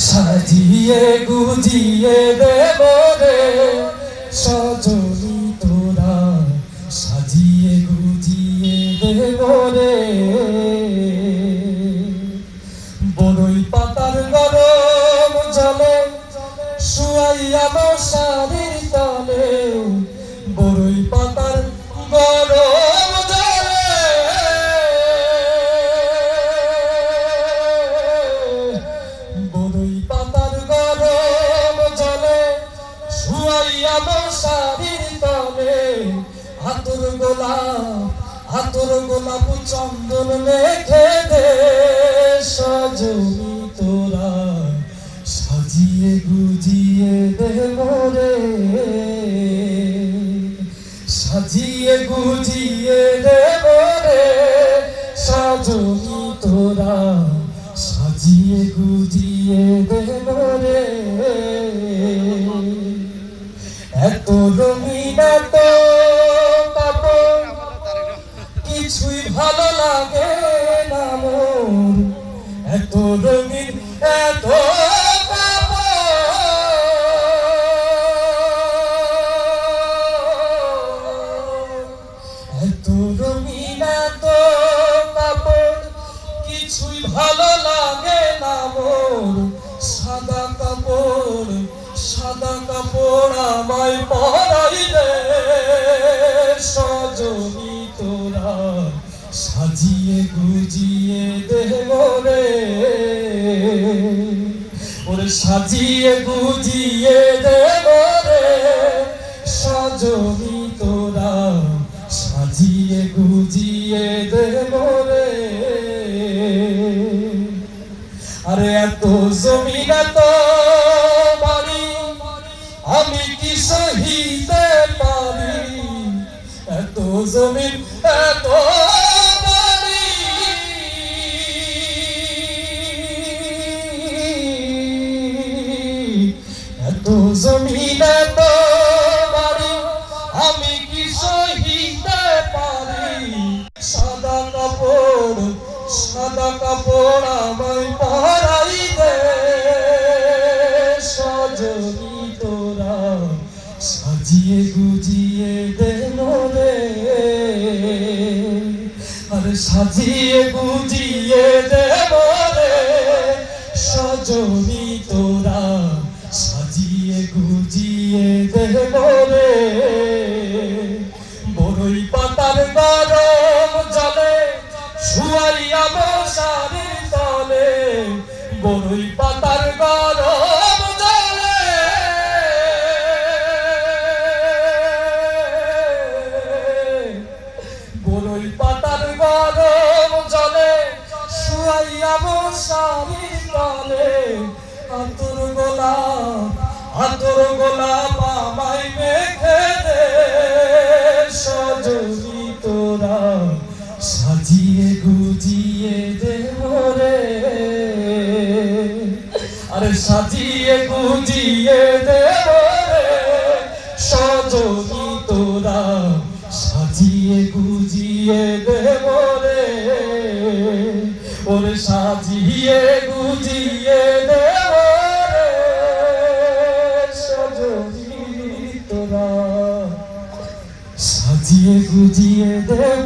সাজিয়ে গুজিয়ে দেব রে সজনী তোরা, সাজিয়ে গুজিয়ে দেব রে। বড়ই পাতার গরম জলে শুয়াইয়া মশারির তলে, বড়ই পাতার গরম জলে, বড়ই পাতার গরম জলে শুয়াইয়া মশারির তলে, আতর গোলাপ চন্দন মেখে দে সজনী তোরা, সাজিয়ে গুজিয়ে দেব রে, সাজিয়ে গুজিয়ে দেব রে সজনী তোরা, সাজিয়ে গুজিয়ে দেব রে। এত রঙিন এত কাপড় কিছুই ভালো লাগে না মোর, এত রঙিন এত এত রঙিন এত কাপড় কিছুই ভালো লাগে না মোর। সাদা কাপড় আমায় পরাইলে সজনী তোরা, সাজিয়ে গুজিয়ে দেব রে, ওরে সাজিয়ে গুজিয়ে দেব রে সজনী তোরা, সাজিয়ে গুজিয়ে দেব রে। আরে এত জমিন এত বাড়ি আমি কি সহিতে পারি, এত জমিন এত বাড়ি এত জমিন এত বাড়ি আমি কি সহিতে পারি। সাদা কাপড় আমায় পরাই দে সজনী তোরা, সাজিয়ে গুজিয়ে দেব রে, আরে সাজিয়ে গুজিয়ে দেব রে সজনী তোরা, সাজিয়ে গুজিয়ে দেব রে। বড়ই পাতার গরম জলে শুয়াইয়া মশারির তলে, বড়ই পাতার গরম জলে, বড়ই পাতার গরম জলে শুয়াইয়া মশারির তলে, আতর গোলাপ আমায় মেখে দে সজনী তোরা, সাজিয়ে গুজিয়ে দেব রে, আরে সাজিয়ে গুজিয়ে দেব রে সজনী তোরা, সাজিয়ে গুজিয়ে দেব রে, ওরে সাজিয়ে গুজিয়ে দেব রে সজনী তোরা, সাজিয়ে গুজিয়ে দেব